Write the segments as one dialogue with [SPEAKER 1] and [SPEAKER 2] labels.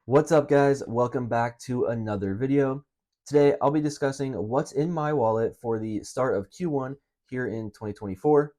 [SPEAKER 1] What's up, guys? Welcome back to another video. Today I'll be discussing what's in my wallet for the start of Q1 here in 2024.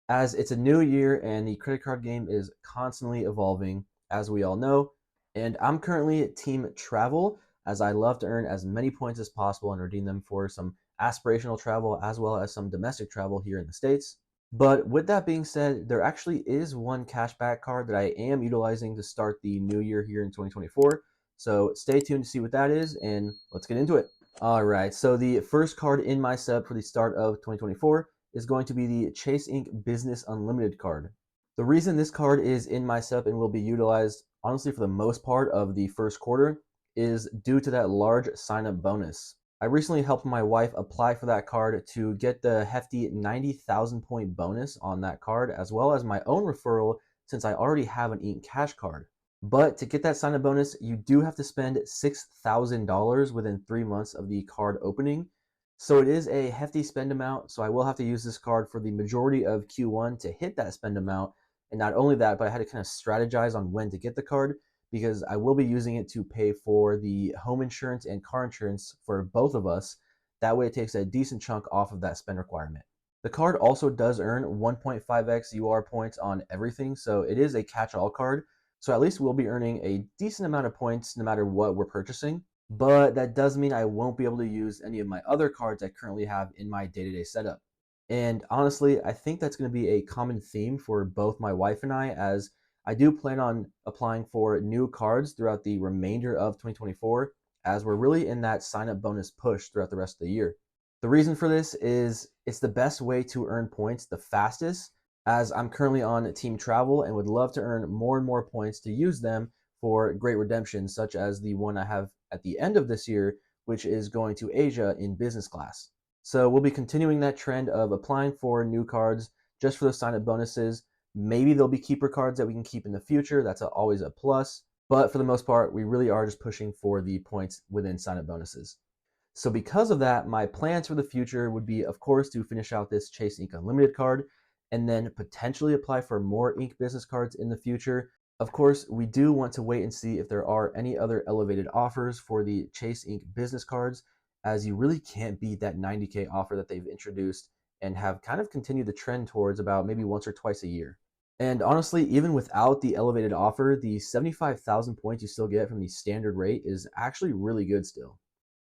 [SPEAKER 1] As it's a new year and the credit card game is constantly evolving, as we all know, and I'm currently at Team Travel, as I love to earn as many points as possible and redeem them for some aspirational travel as well as some domestic travel here in the States. But with that being said, there actually is one cashback card that I am utilizing to start the new year here in 2024. So stay tuned to see what that is, and let's get into it. All right, so the first card in my setup for the start of 2024 is going to be the Chase Inc. Business Unlimited card. The reason this card is in my setup and will be utilized, honestly, for the most part of the first quarter is due to that large sign-up bonus. I recently helped my wife apply for that card to get the hefty 90,000 point bonus on that card, as well as my own referral since I already have an Inc. Cash card. But to get that sign-up bonus, you do have to spend $6,000 within 3 months of the card opening. So it is a hefty spend amount, so I will have to use this card for the majority of Q1 to hit that spend amount. And not only that, but I had to kind of strategize on when to get the card because I will be using it to pay for the home insurance and car insurance for both of us. That way it takes a decent chunk off of that spend requirement. The card also does earn 1.5x UR points on everything, so it is a catch-all card. So at least we'll be earning a decent amount of points no matter what we're purchasing. But that does mean I won't be able to use any of my other cards I currently have in my day-to-day setup. And honestly, I think that's going to be a common theme for both my wife and I, as I do plan on applying for new cards throughout the remainder of 2024, as we're really in that sign-up bonus push throughout the rest of the year. The reason for this is it's the best way to earn points the fastest, as I'm currently on Team Travel and would love to earn more and more points to use them for great redemptions, such as the one I have at the end of this year, which is going to Asia in business class. So we'll be continuing that trend of applying for new cards just for those sign-up bonuses. Maybe there'll be keeper cards that we can keep in the future. That's always a plus. But for the most part, we really are just pushing for the points within sign-up bonuses. So because of that, my plans for the future would be, of course, to finish out this Chase Inc. Unlimited card and then potentially apply for more Inc. business cards in the future. Of course, we do want to wait and see if there are any other elevated offers for the Chase Inc. business cards, as you really can't beat that 90K offer that they've introduced and have kind of continued the trend towards about maybe once or twice a year. And honestly, even without the elevated offer, the 75,000 points you still get from the standard rate is actually really good still.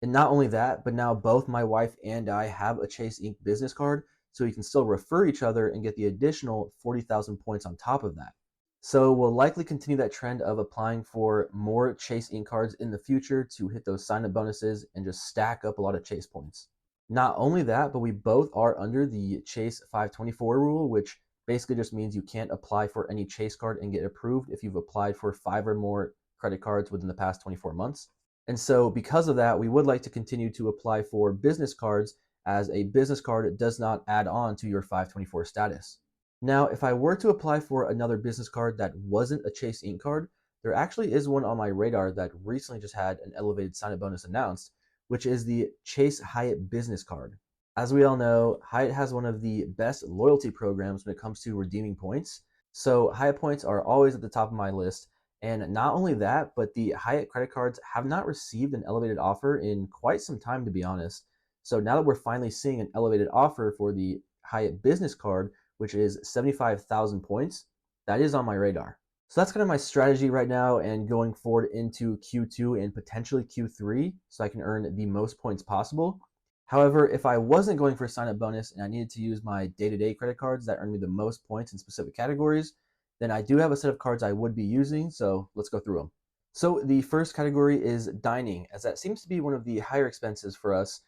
[SPEAKER 1] And not only that, but now both my wife and I have a Chase Inc. business card, so we can still refer each other and get the additional 40,000 points on top of that. So we'll likely continue that trend of applying for more Chase Inc. cards in the future to hit those sign-up bonuses and just stack up a lot of Chase points. Not only that, but we both are under the Chase 524 rule, which basically just means you can't apply for any Chase card and get approved if you've applied for 5 or more credit cards within the past 24 months. And so because of that, we would like to continue to apply for business cards, as a business card does not add on to your 524 status. Now, if I were to apply for another business card that wasn't a Chase Inc. card, there actually is one on my radar that recently just had an elevated sign-up bonus announced, which is the Chase Hyatt business card. As we all know, Hyatt has one of the best loyalty programs when it comes to redeeming points. So Hyatt points are always at the top of my list. And not only that, but the Hyatt credit cards have not received an elevated offer in quite some time, to be honest. So now that we're finally seeing an elevated offer for the Hyatt business card, which is 75,000 points, that is on my radar. So that's kind of my strategy right now and going forward into Q2 and potentially Q3 so I can earn the most points possible. However, if I wasn't going for a sign-up bonus and I needed to use my day-to-day credit cards that earn me the most points in specific categories, then I do have a set of cards I would be using, so let's go through them. So the first category is dining, as that seems to be one of the higher expenses for us,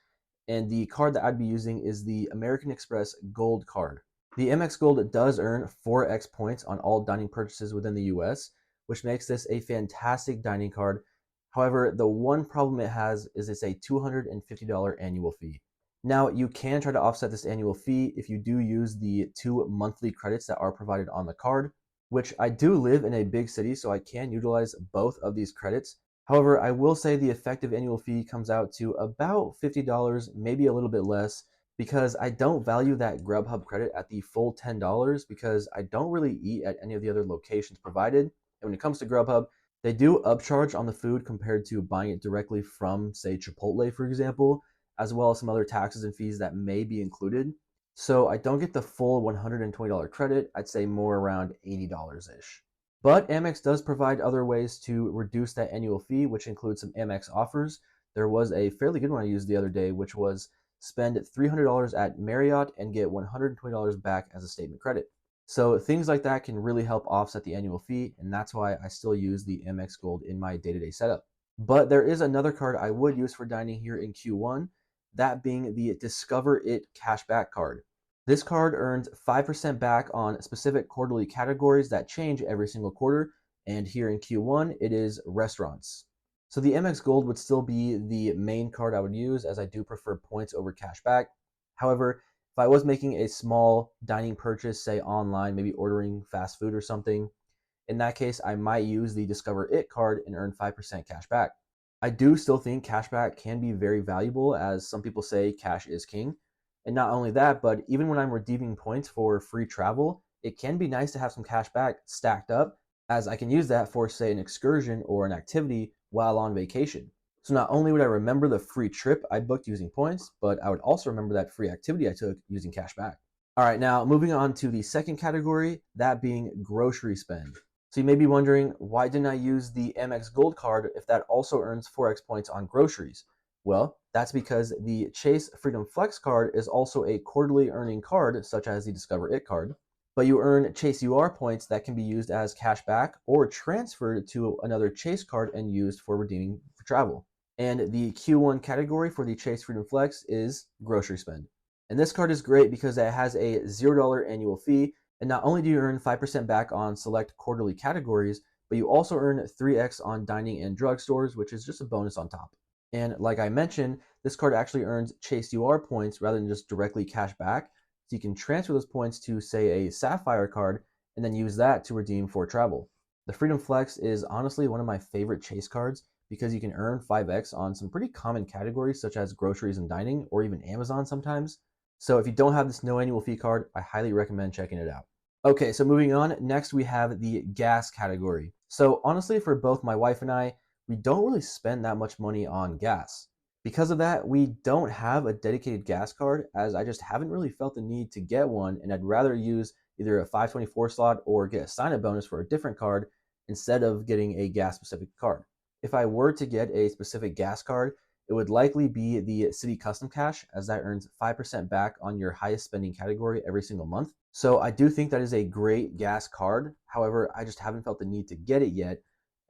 [SPEAKER 1] and the card that I'd be using is the American Express Gold card. The Amex Gold does earn 4x points on all dining purchases within the US, which makes this a fantastic dining card. However, the one problem it has is it's a $250 annual fee. Now, you can try to offset this annual fee if you do use the 2 monthly credits that are provided on the card, which I do live in a big city, so I can utilize both of these credits. However, I will say the effective annual fee comes out to about $50, maybe a little bit less, because I don't value that Grubhub credit at the full $10 because I don't really eat at any of the other locations provided. And when it comes to Grubhub, They do upcharge on the food compared to buying it directly from, say, Chipotle, for example, as well as some other taxes and fees that may be included. So I don't get the full $120 credit. I'd say more around $80-ish. But Amex does provide other ways to reduce that annual fee, which includes some Amex offers. There was a fairly good one I used the other day, which was spend $300 at Marriott and get $120 back as a statement credit. So things like that can really help offset the annual fee, and that's why I still use the Amex Gold in my day-to-day setup. But there is another card I would use for dining here in Q1, that being the Discover It Cashback card. This card earns 5% back on specific quarterly categories that change every single quarter, and here in Q1, it is restaurants. So the Amex Gold would still be the main card I would use, as I do prefer points over cash back. However, if I was making a small dining purchase, say online, maybe ordering fast food or something, in that case, I might use the Discover It card and earn 5% cash back. I do still think cashback can be very valuable, as some people say cash is king. And not only that, but even when I'm redeeming points for free travel, it can be nice to have some cash back stacked up, as I can use that for, say, an excursion or an activity while on vacation. So not only would I remember the free trip I booked using points, but I would also remember that free activity I took using cash back. All right, now moving on to the second category, that being grocery spend. So you may be wondering, why didn't I use the Amex Gold card if that also earns 4x points on groceries? Well, that's because the Chase Freedom Flex card is also a quarterly earning card, such as the Discover It card. But you earn Chase UR points that can be used as cash back or transferred to another Chase card and used for redeeming for travel. And the Q1 category for the Chase Freedom Flex is grocery spend. And this card is great because it has a $0 annual fee, and not only do you earn 5% back on select quarterly categories, but you also earn 3x on dining and drugstores, which is just a bonus on top. And like I mentioned, this card actually earns Chase UR points rather than just directly cash back. So you can transfer those points to, say, a Sapphire card and then use that to redeem for travel. The Freedom Flex is honestly one of my favorite Chase cards because you can earn 5x on some pretty common categories such as groceries and dining, or even Amazon sometimes. So if you don't have this no annual fee card, I highly recommend checking it out. Okay, so moving on, next we have the gas category. So honestly, for both my wife and I, we don't really spend that much money on gas. Because of that, we don't have a dedicated gas card, as I just haven't really felt the need to get one, and I'd rather use either a 524 slot or get a sign-up bonus for a different card instead of getting a gas-specific card. If I were to get a specific gas card, it would likely be the City Custom Cash, as that earns 5% back on your highest spending category every single month. So I do think that is a great gas card. However, I just haven't felt the need to get it yet.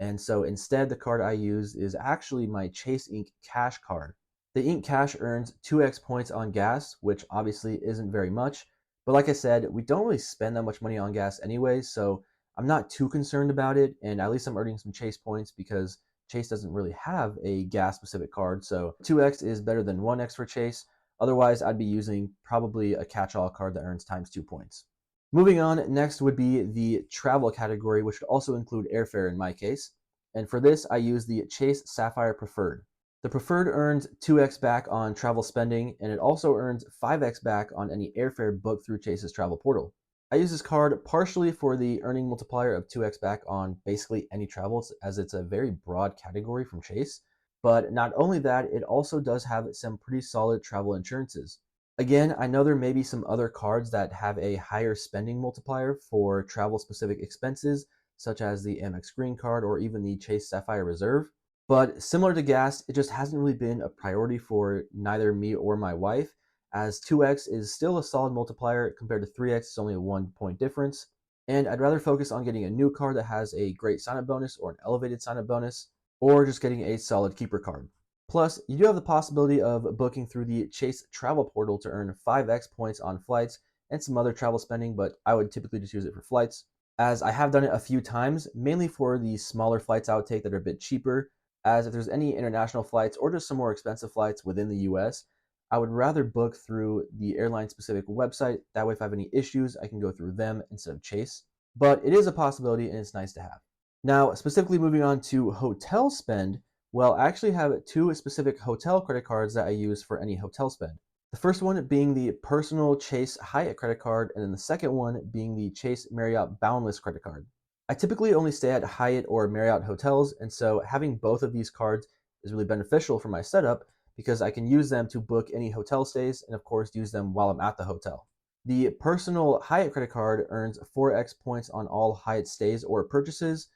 [SPEAKER 1] And so instead, the card I use is actually my Chase Ink Cash card. The Ink Cash earns 2x points on gas, which obviously isn't very much. But like I said, we don't really spend that much money on gas anyway, so I'm not too concerned about it. And at least I'm earning some Chase points because Chase doesn't really have a gas specific card. So 2x is better than 1x for Chase. Otherwise, I'd be using probably a catch-all card that earns times 2 points. Moving on, next would be the travel category, which would also include airfare in my case. And for this, I use the Chase Sapphire Preferred. The Preferred earns 2x back on travel spending, and it also earns 5x back on any airfare booked through Chase's travel portal. I use this card partially for the earning multiplier of 2x back on basically any travels, as it's a very broad category from Chase. But not only that, it also does have some pretty solid travel insurances. Again, I know there may be some other cards that have a higher spending multiplier for travel-specific expenses, such as the Amex Green Card or even the Chase Sapphire Reserve. But similar to gas, it just hasn't really been a priority for neither me or my wife, as 2x is still a solid multiplier compared to 3x is only a 1 point difference. And I'd rather focus on getting a new card that has a great sign-up bonus or an elevated sign-up bonus, or just getting a solid keeper card. Plus, you do have the possibility of booking through the Chase travel portal to earn 5x points on flights and some other travel spending, but I would typically just use it for flights, as I have done it a few times, mainly for the smaller flights I would take that are a bit cheaper, as if there's any international flights or just some more expensive flights within the US, I would rather book through the airline-specific website. That way, if I have any issues, I can go through them instead of Chase. But it is a possibility, and it's nice to have. Now, specifically moving on to hotel spend, well, I actually have two specific hotel credit cards that I use for any hotel spend. The first one being the personal Chase Hyatt credit card, and then the second one being the Chase Marriott Boundless credit card. I typically only stay at Hyatt or Marriott hotels, and so having both of these cards is really beneficial for my setup because I can use them to book any hotel stays and, of course, use them while I'm at the hotel. The personal Hyatt credit card earns 4x points on all Hyatt stays or purchases,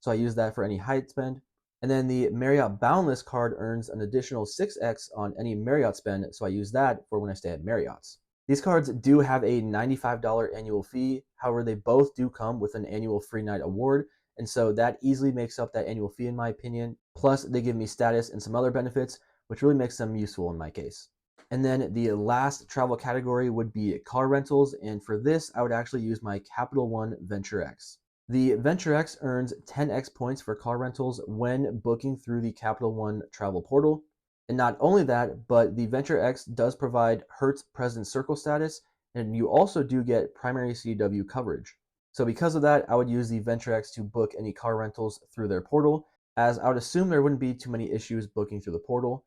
[SPEAKER 1] so I use that for any Hyatt spend. And then the Marriott Boundless card earns an additional 6x on any Marriott spend, so I use that for when I stay at Marriott's. These cards do have a $95 annual fee. However, they both do come with an annual free night award, and so that easily makes up that annual fee in my opinion. Plus, they give me status and some other benefits, which really makes them useful in my case. And then the last travel category would be car rentals, and for this, I would actually use my Capital One Venture X. The Venture X earns 10x points for car rentals when booking through the Capital One travel portal. And not only that, but the Venture X does provide Hertz President Circle status, and you also do get primary CDW coverage. So because of that, I would use the Venture X to book any car rentals through their portal, as I would assume there wouldn't be too many issues booking through the portal.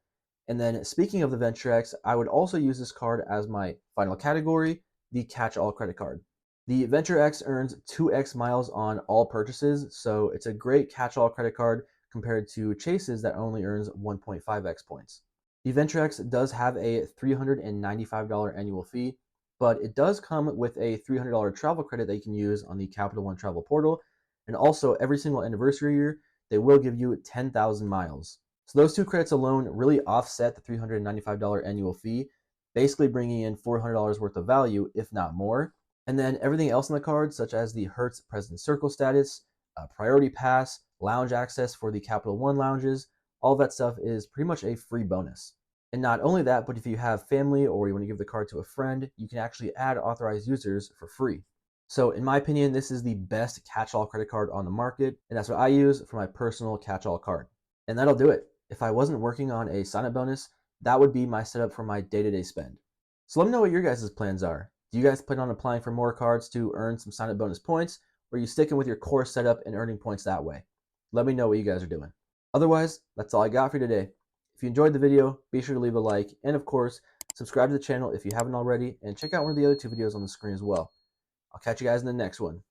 [SPEAKER 1] And then speaking of the Venture X, I would also use this card as my final category, the catch-all credit card. The Venture X earns 2x miles on all purchases, so it's a great catch-all credit card compared to Chase's that only earns 1.5x points. The Venture X does have a $395 annual fee, but it does come with a $300 travel credit that you can use on the Capital One travel portal, and also every single anniversary year, they will give you 10,000 miles. So those two credits alone really offset the $395 annual fee, basically bringing in $400 worth of value, if not more. And then everything else on the card, such as the Hertz President Circle status, priority pass, lounge access for the Capital One lounges, all that stuff is pretty much a free bonus. And not only that, but if you have family or you want to give the card to a friend, you can actually add authorized users for free. So in my opinion, this is the best catch-all credit card on the market, and that's what I use for my personal catch-all card. And that'll do it. If I wasn't working on a sign-up bonus, that would be my setup for my day-to-day spend. So let me know what your guys' plans are. Do you guys plan on applying for more cards to earn some sign-up bonus points, or are you sticking with your core setup and earning points that way? Let me know what you guys are doing. Otherwise, that's all I got for you today. If you enjoyed the video, be sure to leave a like, and of course, subscribe to the channel if you haven't already, and check out one of the other two videos on the screen as well. I'll catch you guys in the next one.